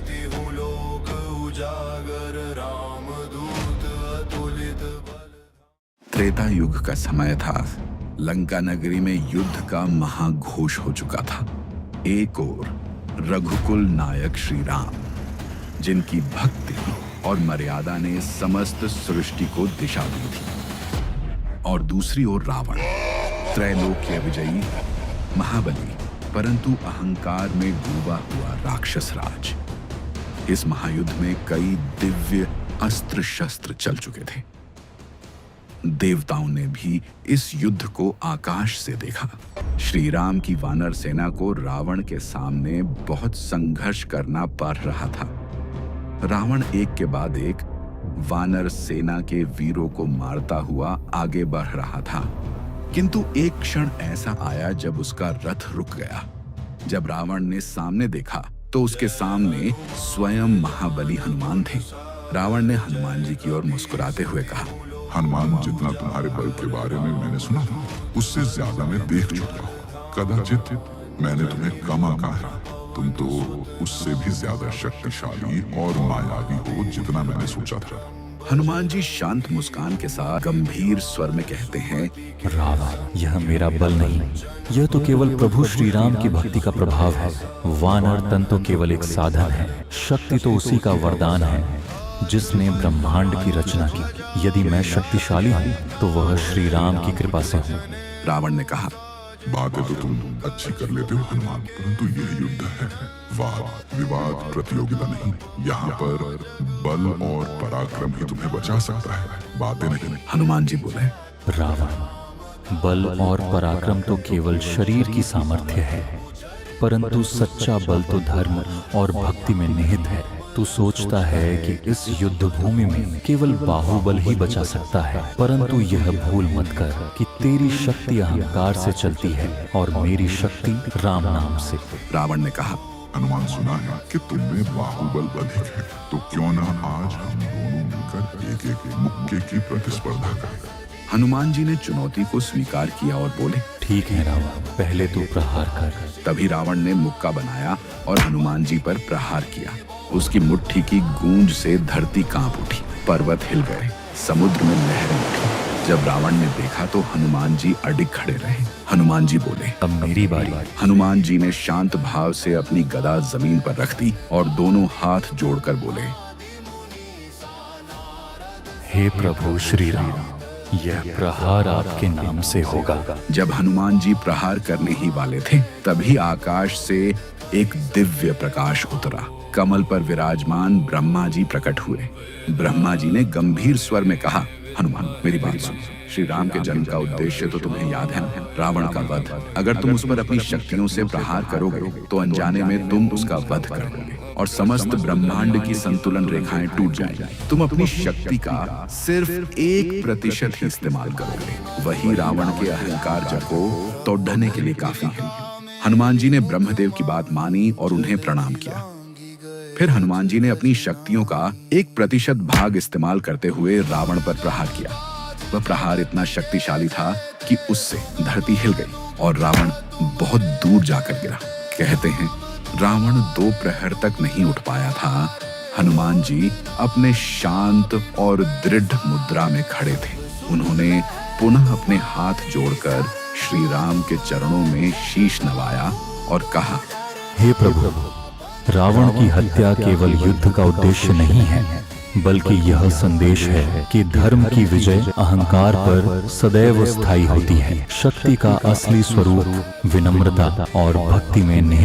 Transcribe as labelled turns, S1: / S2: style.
S1: करती हूँ लोग उजागर, रामदूत अतुलित बल।
S2: त्रेता युग का समय था। लंका नगरी में युद्ध का महाघोष हो चुका था। एक ओर रघुकुल नायक श्री राम, जिनकी भक्ति और मर्यादा ने समस्त सृष्टि को दिशा दी थी, और दूसरी ओर रावण, त्रैलोक्य विजयी महाबली परंतु अहंकार में डूबा हुआ राक्षस राज। इस महायुद्ध में कई दिव्य अस्त्र शस्त्र चल चुके थे। देवताओं ने भी इस युद्ध को आकाश से देखा। श्री राम की वानर सेना को रावण के सामने बहुत संघर्ष करना पड़ रहा था। रावण एक के बाद एक वानर सेना के वीरों को मारता हुआ आगे बढ़ रहा था, किंतु एक क्षण ऐसा आया जब उसका रथ रुक गया। जब रावण ने सामने देखा तो उसके सामने स्वयं महाबली हनुमान थे। रावण ने हनुमान जी की ओर मुस्कुराते हुए कहा,
S3: हनुमान, जितना तुम्हारे बल के बारे में मैंने सुना था, उससे ज्यादा मैं देख चुका हूँ। कदाचित मैंने तुम्हें कम आंका है। तुम तो उससे भी ज्यादा शक्तिशाली और मायावी हो जितना मैंने सोचा था।
S2: हनुमान जी शांत मुस्कान के साथ गंभीर स्वर में कहते हैं,
S4: रावण, यह मेरा बल नहीं, यह तो केवल प्रभु श्री राम की भक्ति का प्रभाव है। वानर तन तो केवल एक साधन है, शक्ति तो उसी का वरदान है जिसने ब्रह्मांड की रचना की। यदि मैं शक्तिशाली हूँ तो वह श्री राम की कृपा से हूँ।
S2: रावण ने कहा,
S3: बातें तो तुम अच्छी कर लेते हो हनुमान, परंतु यह युद्ध है, वाद विवाद प्रतियोगिता नहीं। यहाँ पर बल और पराक्रम ही तुम्हें बचा सकता है, बातें नहीं।
S2: हनुमान जी बोले,
S4: रावण, बल और पराक्रम तो केवल शरीर की सामर्थ्य है, परंतु सच्चा बल तो धर्म और भक्ति में निहित है। तू सोचता है कि इस युद्ध भूमि में केवल बाहुबल ही बचा सकता है, परंतु यह भूल मत कर कि तेरी शक्ति अहंकार से चलती है और मेरी शक्ति राम नाम से।
S2: रावण ने कहा,
S3: हनुमान, सुना है कि तुमने बाहुबल अधिक है, तो क्यों ना आज हम दोनों मिलकर एक एक मुक्के की प्रतिस्पर्धा करें।
S2: हनुमान जी ने चुनौती को स्वीकार किया और बोले,
S4: ठीक है रावण, पहले तू प्रहार कर।
S2: तभी रावण ने मुक्का बनाया और हनुमान जी पर प्रहार किया। उसकी मुट्ठी की गूंज से धरती कांप उठी, पर्वत हिल गए, समुद्र में लहरें उठी। जब रावण ने देखा तो हनुमान जी अडिग खड़े रहे। हनुमान जी बोले,
S4: अब मेरी बारी।
S2: हनुमान जी ने शांत भाव से अपनी गदा जमीन पर रख दी और दोनों हाथ जोड़कर बोले,
S4: हे प्रभु श्री राम, यह प्रहार आपके नाम से होगा।
S2: जब हनुमान जी प्रहार करने ही वाले थे, तभी आकाश से एक दिव्य प्रकाश उतरा। कमल पर विराजमान ब्रह्मा जी प्रकट हुए। ब्रह्मा जी ने गंभीर स्वर में कहा, हनुमान, मेरी बात सुन। श्री राम के जन्म का उद्देश्य तो तुम्हें याद है, रावण का वध। अगर तुम उस पर अपनी शक्तियों से प्रहार करोगे तो अनजाने में तुम उसका वध कर दोगे और समस्त ब्रह्मांड की संतुलन रेखाएं टूट जाएंगी। तुम अपनी शक्ति का सिर्फ 1% ही इस्तेमाल करोगे, वही रावण के अहंकार जड़ को तोड़ने के लिए काफी है। हनुमान जी ने ब्रह्मदेव की बात मानी और उन्हें प्रणाम किया। फिर हनुमान जी ने अपनी शक्तियों का 1% भाग इस्तेमाल करते हुए रावण पर प्रहार किया। वह प्रहार इतना शक्तिशाली था कि उससे धरती हिल गई और रावण बहुत दूर जाकर गिरा। कहते हैं, रावण 2 प्रहर तक नहीं उठ पाया था। हनुमान जी अपने शांत और दृढ़ मुद्रा में खड़े थे। उन्होंने पुनः अपने हाथ जोड़कर श्री राम के चरणों में शीश नवाया और कहा,
S4: हे प्रभु, रावण की हत्या केवल युद्ध का उद्देश्य नहीं है, बल्कि यह संदेश है कि धर्म की विजय अहंकार पर सदैव स्थायी होती है। शक्ति का असली स्वरूप विनम्रता और भक्ति में निहित